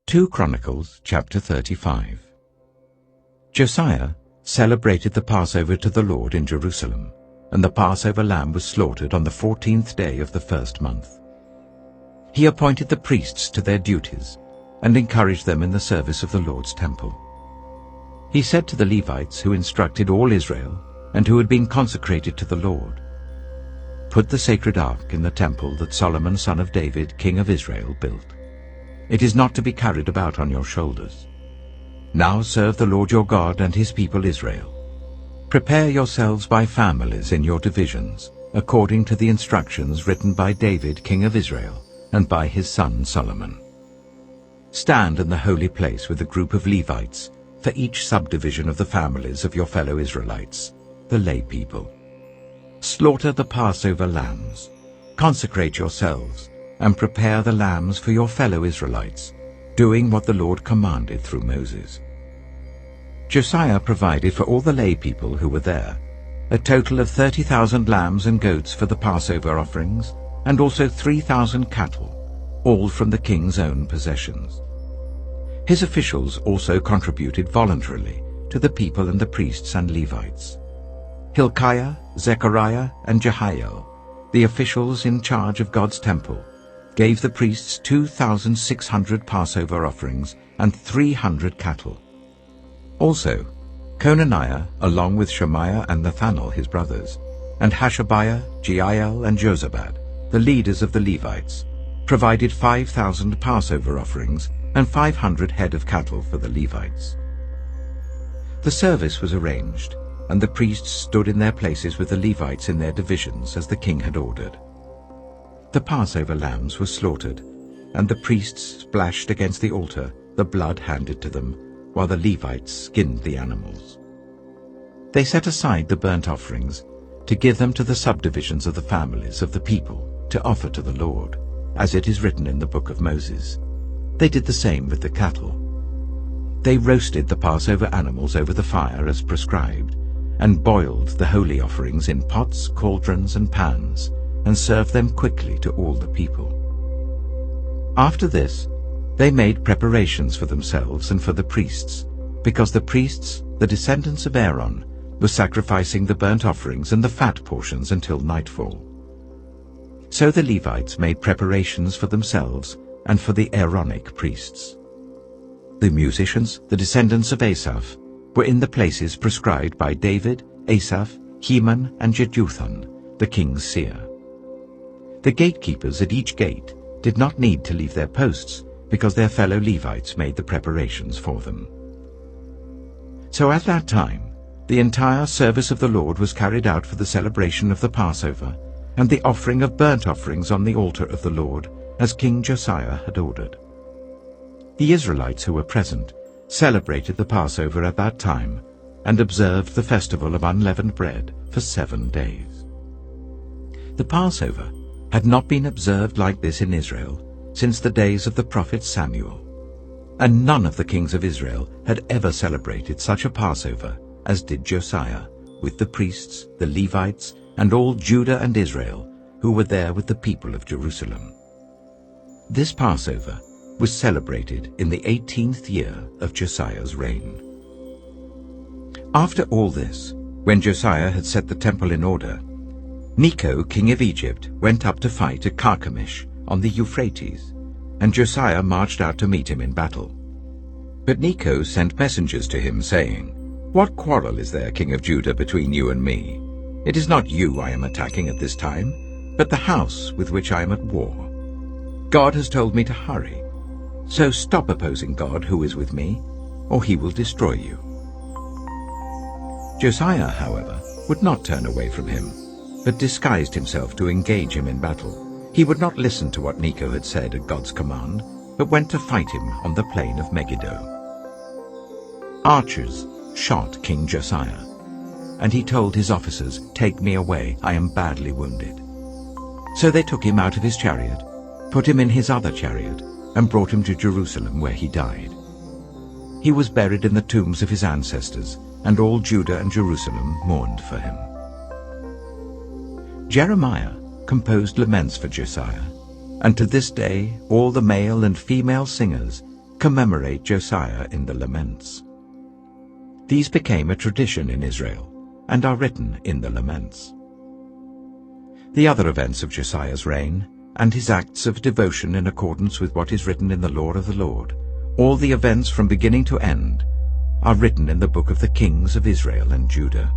2 Chronicles chapter 35. Josiah celebrated the Passover to the Lord in Jerusalem, and the Passover lamb was slaughtered on the 14th day of the first month. He appointed the priests to their duties and encouraged them in the service of the Lord's temple. He said to the Levites who instructed all Israel and who had been consecrated to the Lord, "Put the sacred ark in the temple that Solomon son of David, king of Israel, built. It is not to be carried about on your shoulders. Now serve the Lord your God and his people Israel. Prepare yourselves by families in your divisions, according to the instructions written by David, king of Israel, and by his son Solomon. Stand in the holy place with a group of Levites for each subdivision of the families of your fellow Israelites, the lay people. Slaughter the Passover lambs. Consecrate yourselves and prepare the lambs for your fellow Israelites, doing what the Lord commanded through Moses." Josiah provided for all the lay people who were there a total of 30,000 lambs and goats for the Passover offerings, and also 3,000 cattle, all from the king's own possessions. His officials also contributed voluntarily to the people and the priests and Levites. Hilkiah, Zechariah, and Jehiel, the officials in charge of God's temple, gave the priests 2,600 Passover offerings and 300 cattle. Also, Conaniah, along with Shemaiah and Nathanael his brothers, and Hashabiah, Jeiel, and Jozabad, the leaders of the Levites, provided 5,000 Passover offerings and 500 head of cattle for the Levites. The service was arranged, and the priests stood in their places with the Levites in their divisions as the king had ordered. The Passover lambs were slaughtered, and the priests splashed against the altar the blood handed to them, while the Levites skinned the animals. They set aside the burnt offerings to give them to the subdivisions of the families of the people to offer to the Lord, as it is written in the book of Moses. They did the same with the cattle. They roasted the Passover animals over the fire as prescribed, and boiled the holy offerings in pots, cauldrons, and pans, and served them quickly to all the people. After this, they made preparations for themselves and for the priests, because the priests, the descendants of Aaron, were sacrificing the burnt offerings and the fat portions until nightfall. So the Levites made preparations for themselves and for the Aaronic priests. The musicians, the descendants of Asaph, were in the places prescribed by David, Asaph, Heman, and Jeduthun, the king's seer. The gatekeepers at each gate did not need to leave their posts, because their fellow Levites made the preparations for them. So at that time, the entire service of the Lord was carried out for the celebration of the Passover, and the offering of burnt offerings on the altar of the Lord, as King Josiah had ordered. The Israelites who were present celebrated the Passover at that time, and observed the festival of unleavened bread for 7 days. The Passover had not been observed like this in Israel since the days of the prophet Samuel, and none of the kings of Israel had ever celebrated such a Passover as did Josiah, with the priests, the Levites, and all Judah and Israel who were there with the people of Jerusalem. This Passover was celebrated in the 18th year of Josiah's reign. After all this, when Josiah had set the temple in order, Necho, king of Egypt, went up to fight at Carchemish on the Euphrates, and Josiah marched out to meet him in battle. But Necho sent messengers to him, saying, "What quarrel is there, king of Judah, between you and me? It is not you I am attacking at this time, but the house with which I am at war. God has told me to hurry. So stop opposing God who is with me, or he will destroy you." Josiah, however, would not turn away from him, but disguised himself to engage him in battle. He would not listen to what Necho had said at God's command, but went to fight him on the plain of Megiddo. Archers shot King Josiah, and he told his officers, "Take me away, I am badly wounded." So they took him out of his chariot, put him in his other chariot, and brought him to Jerusalem, where he died. He was buried in the tombs of his ancestors, and all Judah and Jerusalem mourned for him. Jeremiah composed laments for Josiah, and to this day all the male and female singers commemorate Josiah in the Laments. These became a tradition in Israel and are written in the Laments. The other events of Josiah's reign, and his acts of devotion in accordance with what is written in the law of the Lord, all the events from beginning to end, are written in the book of the kings of Israel and Judah.